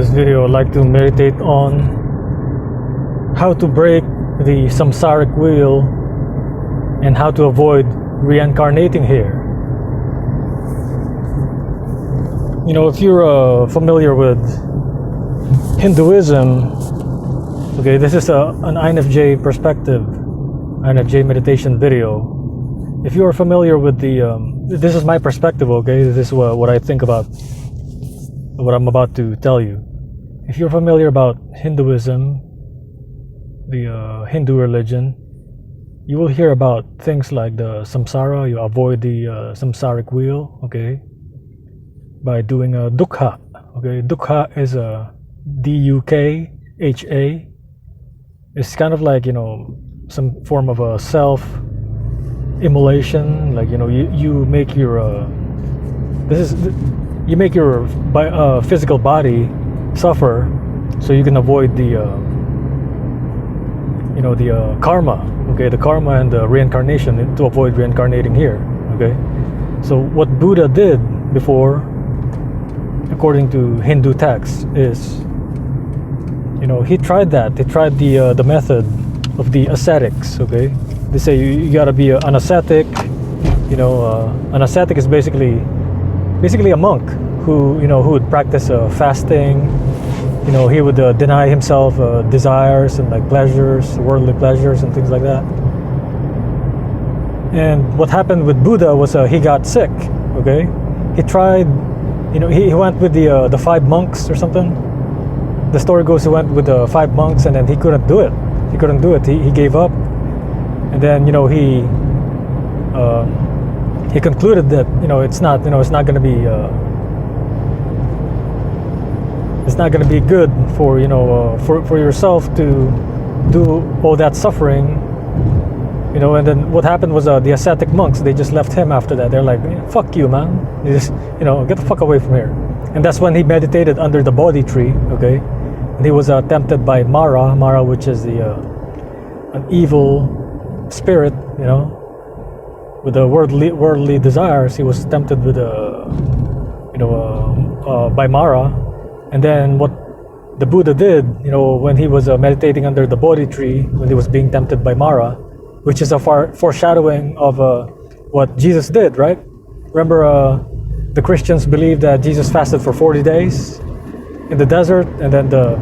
this video, I'd like to meditate on how to break the samsaric wheel and how to avoid reincarnating here. You know, if you're familiar with Hinduism, okay, this is an INFJ perspective, INFJ meditation video. If you are familiar with this is my perspective, okay, this is what I think about what I'm about to tell you. If you're familiar about Hinduism, the Hindu religion, you will hear about things like the samsara. You avoid the samsaric wheel, okay, by doing a dukkha. Okay, dukkha is a D-U-K-H-A. It's kind of like, you know, some form of a self-immolation. Like, you know, you make your you make your physical body suffer so you can avoid the you know, the karma, okay, the karma and the reincarnation, to avoid reincarnating here, okay. So what Buddha did before, according to Hindu texts, is, you know, he tried that. He tried the method of the ascetics, okay. They say you gotta be an ascetic. You know, an ascetic is basically a monk who, you know, who would practice fasting. You know, he would deny himself desires and like pleasures, worldly pleasures and things like that. And what happened with Buddha was he got sick, okay. He tried, you know, he went with the 5 monks or something. The story goes he went with the 5 monks and then he couldn't do it. He couldn't do it. He gave up. And then, you know, he concluded that, you know, it's not going to be it's not going to be good for, you know, for yourself to do all that suffering, you know. And then what happened was the ascetic monks, they just left him after that. They're like, fuck you, man. You just, you know, get the fuck away from here. And that's when he meditated under the Bodhi tree, okay. And he was tempted by Mara, which is an evil spirit, you know, with the worldly desires. He was tempted with by Mara. And then what the Buddha did, you know, when he was meditating under the Bodhi tree, when he was being tempted by Mara, which is a foreshadowing of what Jesus did, right? Remember, the Christians believe that Jesus fasted for 40 days in the desert, and then the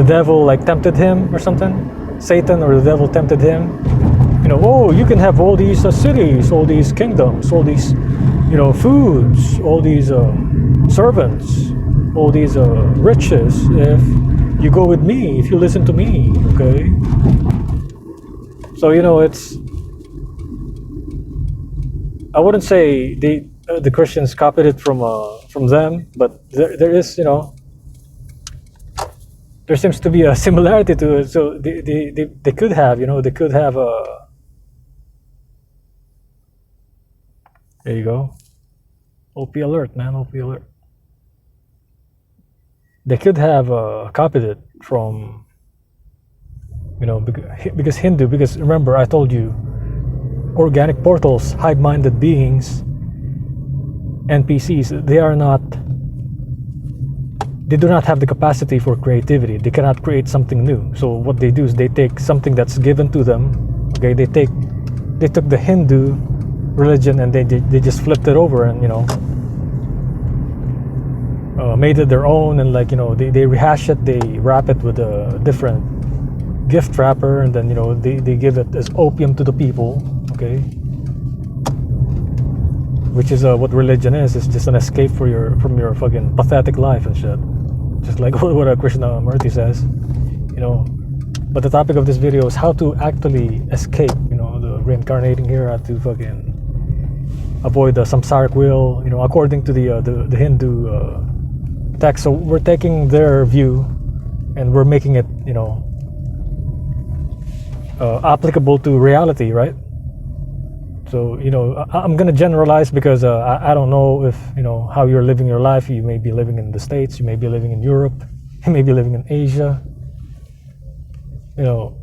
devil like tempted him or something. Satan or the devil tempted him. You know, oh, you can have all these cities, all these kingdoms, all these, you know, foods, all these servants, all these riches, if you go with me, if you listen to me, okay. So, you know, it's, I wouldn't say the Christians copied it from them, but there is, you know, there seems to be a similarity to it. So they could have, you know, they could have there you go. OP alert, man, OP alert. They could have copied it from, you know, because Hindu, because remember I told you, organic portals, hive-minded beings, NPCs, they do not have the capacity for creativity. They cannot create something new. So what they do is they take something that's given to them, okay, they took the Hindu religion and they just flipped it over and, you know, made it their own, and like, you know, they rehash it, they wrap it with a different gift wrapper, and then, you know, they give it as opium to the people, okay, which is what religion is. It's just an escape from your fucking pathetic life and shit, just like what Krishnamurti says, you know. But the topic of this video is how to actually escape, you know, the reincarnating here, how to fucking avoid the samsaric wheel, you know, according to the Hindu text. So we're taking their view and we're making it, you know, applicable to reality, right? So, you know, I'm gonna generalize because I don't know if, you know, how you're living your life. You may be living in the States, you may be living in Europe, you may be living in Asia, you know.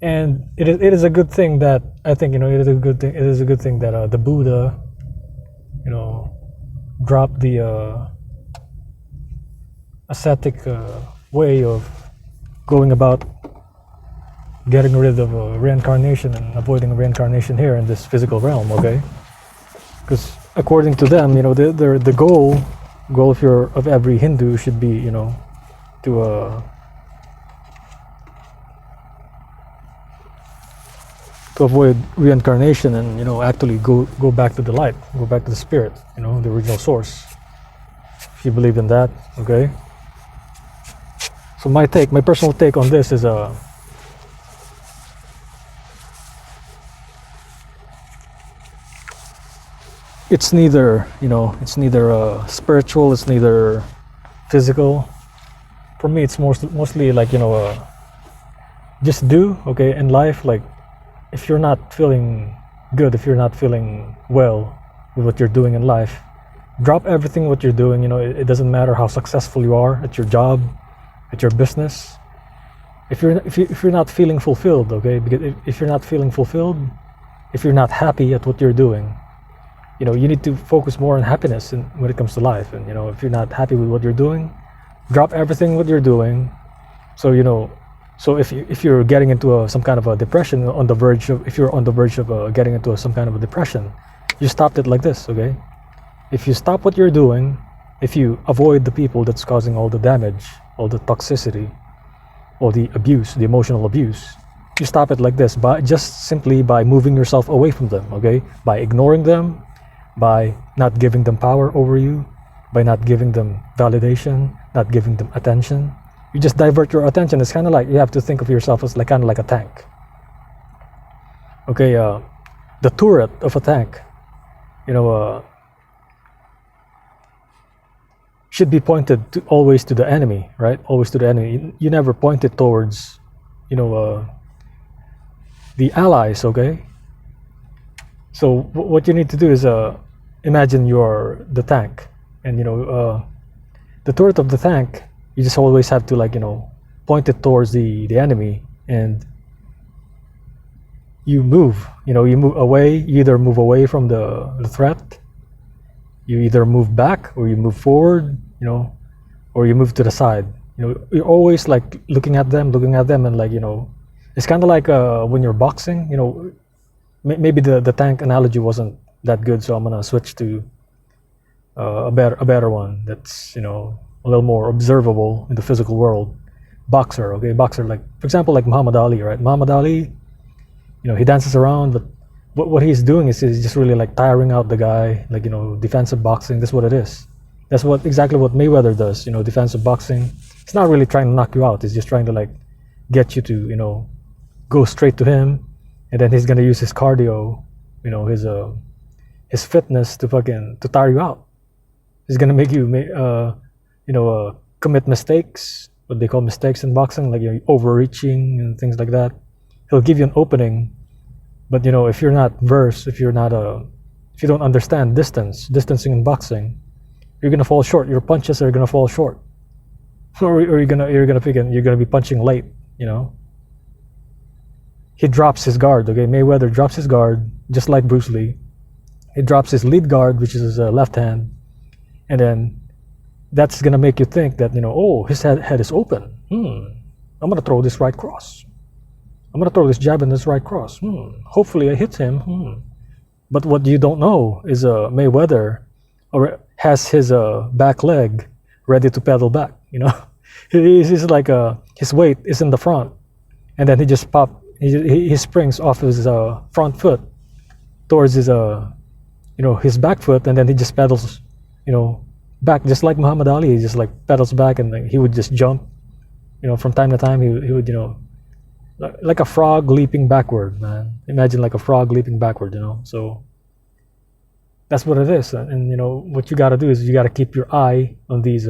And it is a good thing that, I think, you know, it is a good thing that the Buddha, you know, dropped the ascetic way of going about getting rid of reincarnation and avoiding reincarnation here in this physical realm, okay? Because according to them, the goal of every Hindu should be, to avoid reincarnation and actually go back to the light, go back to the spirit, the original source. If you believe in that, okay? So my personal take on this is it's neither spiritual, it's neither physical. For me, it's mostly like just do, okay, in life. Like if you're not feeling good, if you're not feeling well with what you're doing in life, drop everything what you're doing. It doesn't matter how successful you are at your job, at your business. If you're not feeling fulfilled, okay, because if you're not feeling fulfilled, if you're not happy at what you're doing, you need to focus more on happiness when it comes to life. And if you're not happy with what you're doing, drop everything what you're doing. So if you're getting into some kind of a depression, if you're on the verge of getting into some kind of a depression, you stopped it like this, okay? If you stop what you're doing, if you avoid the people that's causing all the damage, all the toxicity, all the abuse, the emotional abuse, you stop it like this, simply by moving yourself away from them, okay? By ignoring them, by not giving them power over you, by not giving them validation, not giving them attention. You just divert your attention. It's kind of like you have to think of yourself as kind of like a tank. Okay, the turret of a tank, should be pointed always to the enemy, right? Always to the enemy. You never point it towards, the allies, okay? So what you need to do is imagine you're the tank, and the turret of the tank. You just always have to point it towards the enemy, and you move. You move away. You either move away from the threat. You either move back or you move forward. Or you move to the side. You're always looking at them, and it's kind of like when you're boxing. Maybe the tank analogy wasn't that good, so I'm gonna switch to a better one that's a little more observable in the physical world. Boxer, okay, boxer, like for example, like Muhammad Ali, right? Muhammad Ali, he dances around, but what he's doing is he's just really tiring out the guy, defensive boxing. That's what it is. That's exactly what Mayweather does. Defensive boxing. It's not really trying to knock you out. It's just trying to get you to go straight to him, and then he's gonna use his cardio, his fitness to tire you out. He's gonna make you commit mistakes, what they call mistakes in boxing, like overreaching and things like that. He'll give you an opening, but if you're not versed, if you don't understand distancing in boxing, you're gonna fall short. Your punches are gonna fall short, or you're gonna be punching late. He drops his guard. Okay, Mayweather drops his guard just like Bruce Lee. He drops his lead guard, which is his left hand, and then that's gonna make you think that his head is open. I'm gonna throw this right cross. I'm gonna throw this jab and this right cross. Hopefully I hit him. But what you don't know is Mayweather has his back leg ready to pedal back. He's like his weight is in the front, and then he just he springs off his front foot towards his his back foot, and then he just pedals back, just like Muhammad Ali. He just pedals back, and he would just jump from time to time. He would like a frog leaping backward, man. Imagine like a frog leaping backward. So that's what it is. And what you got to do is you got to keep your eye on these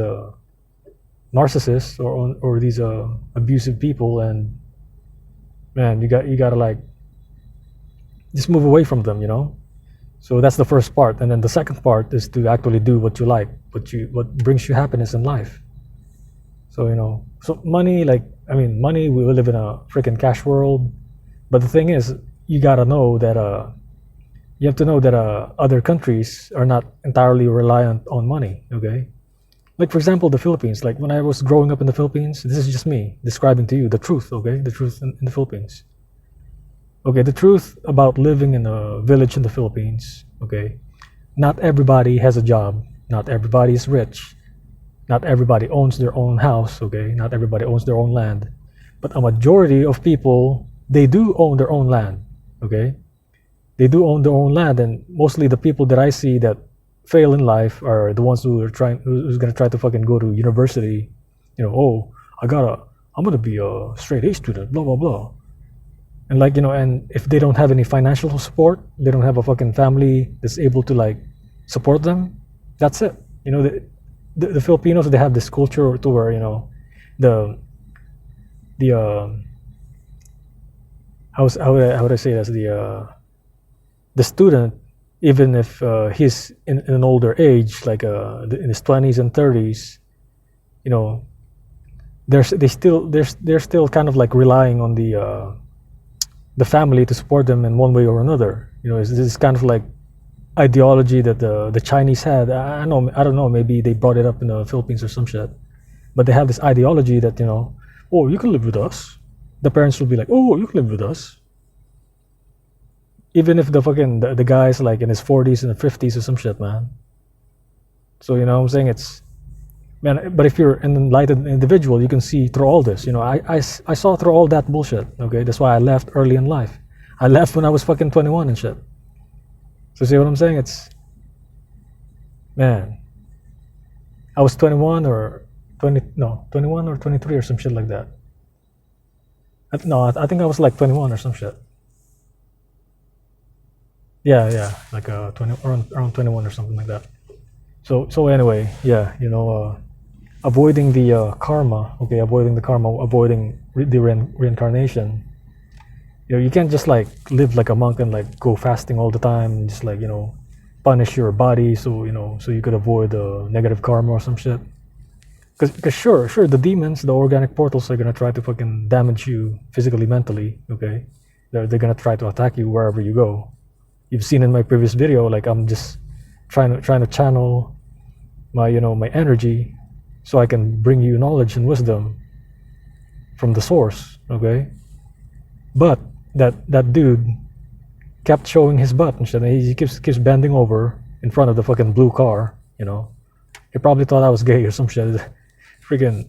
narcissists or these abusive people, and man, you got to just move away from them. So that's the first part, and then the second part is to actually do what you like, what brings you happiness in life. So so money, money. We live in a freaking cash world, but the thing is, you gotta know that you have to know that other countries are not entirely reliant on money. Okay, Like for example, the Philippines. Like when I was growing up in the Philippines, this is just me describing to you the truth. Okay, the truth in the Philippines. Okay, the truth about living in a village in the Philippines. Okay, not everybody has a job. Not everybody is rich. Not everybody owns their own house. Okay, not everybody owns their own land. But a majority of people, they do own their own land. Okay, they do own their own land, and mostly the people that I see that fail in life are the ones who are trying, who's gonna try to fucking go to university. You know, oh, I'm gonna be a straight A student, blah blah blah. And like, you know, and if they don't have any financial support, they don't have a fucking family that's able to like support them. That's it. You know, the Filipinos, they have this culture to where, you know, the the how would I say this, the student, even if he's in an older age, like in his 20s and 30s, you know, they're still kind of like relying on the family to support them in one way or another. You know, this is kind of like ideology that the Chinese had. I don't know, maybe they brought it up in the Philippines or some shit, but they have this ideology that, you know, oh, you can live with us. The parents will be like, oh, you can live with us, even if the guy's like in his 40s and 50s or some shit, man. So you know what I'm saying, it's, man, but if you're an enlightened individual, you can see through all this. You know, I saw through all that bullshit. Okay, that's why I left early in life. I left when I was fucking 21 and shit. So see what I'm saying? It's, man, I was 21 or 21 or 23 or some shit like that. I think I was like 21 or some shit. Yeah, like 20, around 21 or something like that. So anyway, yeah, you know, avoiding the karma. Okay, avoiding the karma, avoiding the reincarnation. You know, you can't just like live like a monk and like go fasting all the time and just like, you know, punish your body so, you know, so you could avoid the negative karma or some shit. Because sure, the demons, the organic portals are gonna try to fucking damage you physically, mentally. Okay, they're gonna try to attack you wherever you go. You've seen in my previous video, like I'm just trying to channel my, you know, my energy so I can bring you knowledge and wisdom from the source. Okay, but that dude kept showing his butt and shit. And he keeps bending over in front of the fucking blue car. You know, he probably thought I was gay or some shit. Freaking,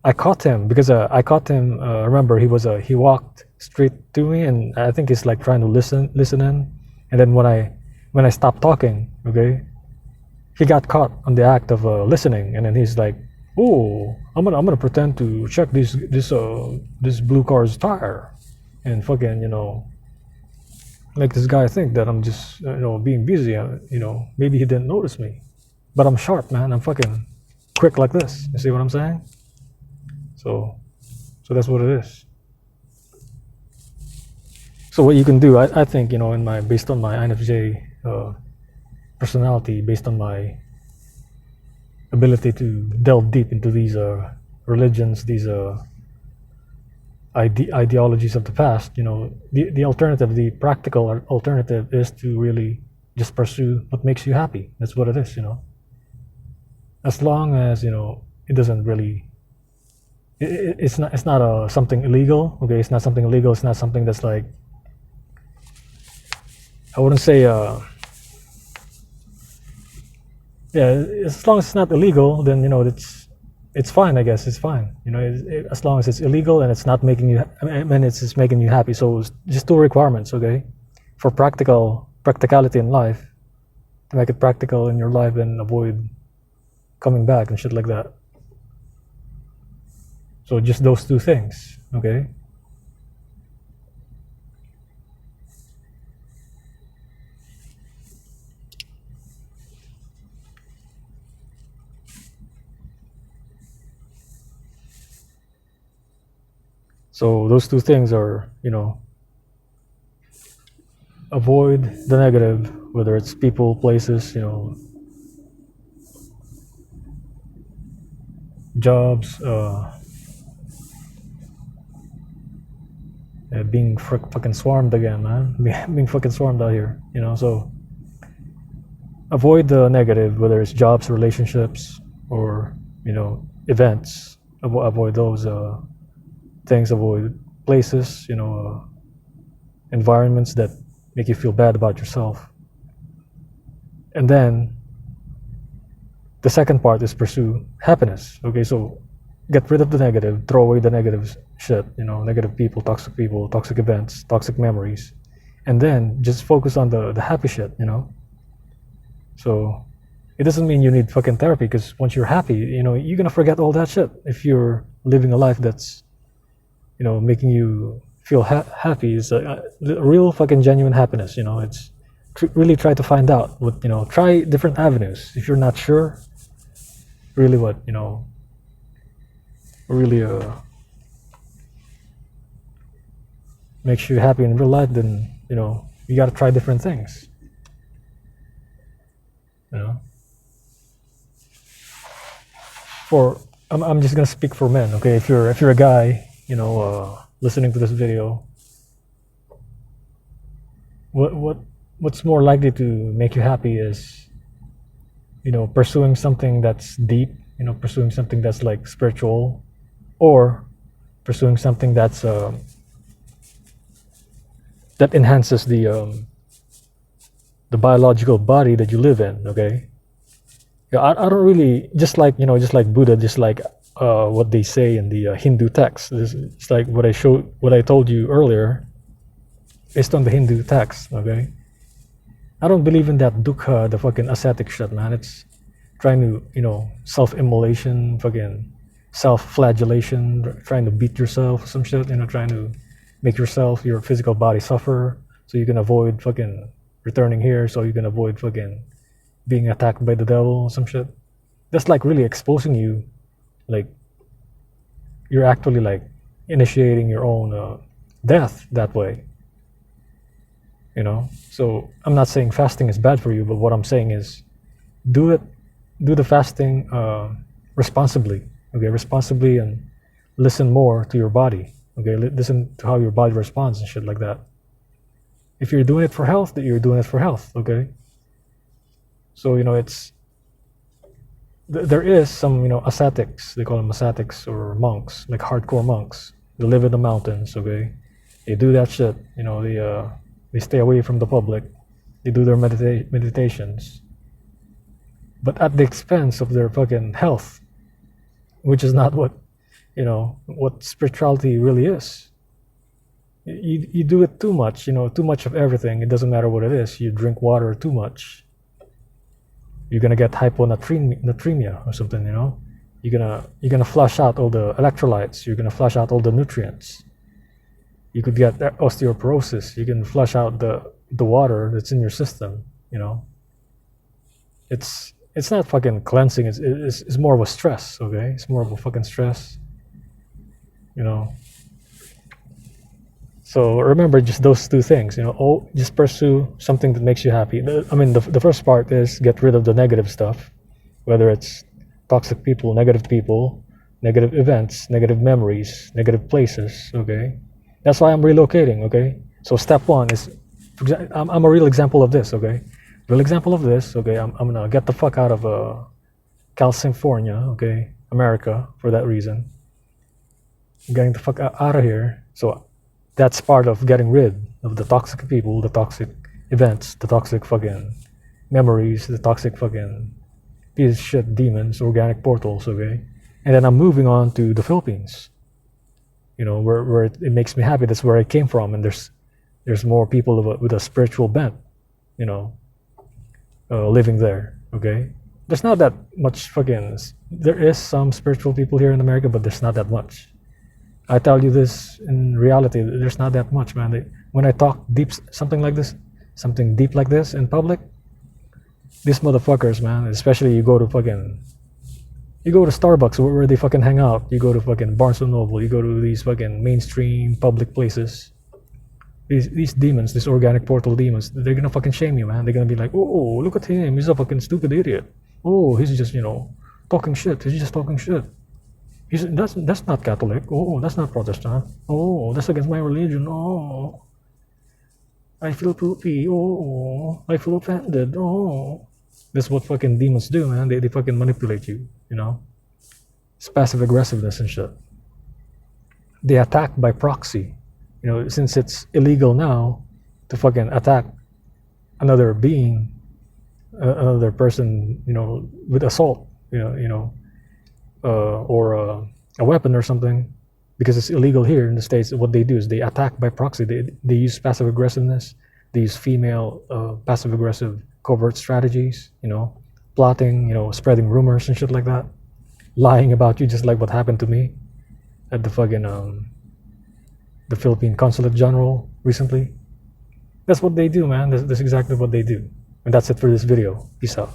I caught him because I caught him. Remember, he walked straight to me, and I think he's like trying to listen in. And then when I stopped talking, okay, he got caught on the act of listening, and then he's like, "Oh, I'm gonna pretend to check this blue car's tire, and fucking, you know, make this guy think that I'm just, you know, being busy. You know, maybe he didn't notice me, but I'm sharp, man. I'm fucking quick like this. You see what I'm saying? So that's what it is." So what you can do, I think, you know, based on my INFJ personality, based on my ability to delve deep into these religions, these ideologies of the past, you know, the alternative, the practical alternative is to really just pursue what makes you happy. That's what it is, you know. As long as, you know, it doesn't really, it's not something illegal. Okay, it's not something illegal. It's not something that's like, I wouldn't say yeah, as long as it's not illegal, then, you know, it's fine. I guess it's fine. You know, as long as it's illegal and it's not making you, I mean, it's just making you happy. So it's just two requirements, okay, for practicality in life, to make it practical in your life and avoid coming back and shit like that. So just those two things, okay. So those two things are, you know, avoid the negative, whether it's people, places, you know, jobs, being fucking swarmed again, man. Being fucking swarmed out here, you know. So avoid the negative, whether it's jobs, relationships, or events. Avoid those things. Avoid places. Environments that make you feel bad about yourself. And then the second part is pursue happiness. Okay, so get rid of the negative, throw away the negative shit, negative people, toxic events, toxic memories, and then just focus on the happy shit. So it doesn't mean you need fucking therapy, because once you're happy, you're gonna forget all that shit. If you're living a life that's making you feel happy, is a real fucking genuine happiness. It's really try to find out what try different avenues. If you're not sure really what really makes you happy in real life, then you got to try different things. I'm just gonna speak for men. Okay, if you're a guy, listening to this video, what's more likely to make you happy is pursuing something that's deep, pursuing something that's like spiritual, or pursuing something that's that enhances the biological body that you live in. Okay, yeah, I don't really, just like Buddha, just like what they say in the Hindu text. It's like what I told you earlier, based on the Hindu text. Okay, I don't believe in that dukkha, the fucking ascetic shit, man. It's trying to self-immolation, fucking self-flagellation, trying to beat yourself, some shit, trying to make yourself, your physical body suffer so you can avoid fucking returning here, so you can avoid fucking being attacked by the devil, some shit. That's like really exposing you, like you're actually like initiating your own death that way. So I'm not saying fasting is bad for you, but what I'm saying is do the fasting responsibly. Okay, responsibly, and listen more to your body. Okay, listen to how your body responds and shit like that. If you're doing it for health, then you're doing it for health. Okay, so there is some ascetics, they call them ascetics or monks, like hardcore monks. They live in the mountains. Okay, they do that shit. They stay away from the public. They do their meditations, but at the expense of their fucking health, which is not what what spirituality really is. You do it too much, too much of everything. It doesn't matter what it is. You drink water too much, you're gonna get hyponatremia or something. You're gonna flush out all the electrolytes. You're gonna flush out all the nutrients. You could get osteoporosis. You can flush out the water that's in your system. It's not fucking cleansing. It's more of a stress. Okay, it's more of a fucking stress. So remember just those two things. Just pursue something that makes you happy. The first part is get rid of the negative stuff, whether it's toxic people, negative events, negative memories, negative places. Okay, that's why I'm relocating. Okay, so step one is, I'm a real example of this. Okay, real example of this. Okay, I'm gonna get the fuck out of California. Okay, America, for that reason. I'm getting the fuck out of here. So that's part of getting rid of the toxic people, the toxic events, the toxic fucking memories, the toxic fucking piece of shit demons, organic portals. Okay, and then I'm moving on to the Philippines. Where it makes me happy. That's where I came from, and there's more people with a spiritual bent, living there. Okay, there's not that much fucking. There is some spiritual people here in America, but there's not that much. I tell you this, in reality, there's not that much, man. When I talk something deep like this in public, these motherfuckers, man, especially you go to Starbucks where they fucking hang out. You go to fucking Barnes and Noble. You go to these fucking mainstream public places. These demons, these organic portal demons, they're gonna fucking shame you, man. They're gonna be like, oh, look at him. He's a fucking stupid idiot. Oh, he's just, talking shit. He's just talking shit. That's not Catholic. Oh, that's not Protestant. Oh, that's against my religion. Oh, I feel poopy. Oh, I feel offended. Oh, That's what fucking demons do, man. They fucking manipulate you, you know? It's passive aggressiveness and shit. They attack by proxy. You know, since it's illegal now to fucking attack another being, another person, you know, with assault, or a weapon or something, because it's illegal here in the States. What they do is they attack by proxy. They use passive aggressiveness. They use female passive aggressive covert strategies, you know, plotting, you know, spreading rumors and shit like that, lying about you, just like what happened to me at the fucking the Philippine Consulate General recently. That's what they do, man. That's exactly what they do. And that's it for this video. Peace out.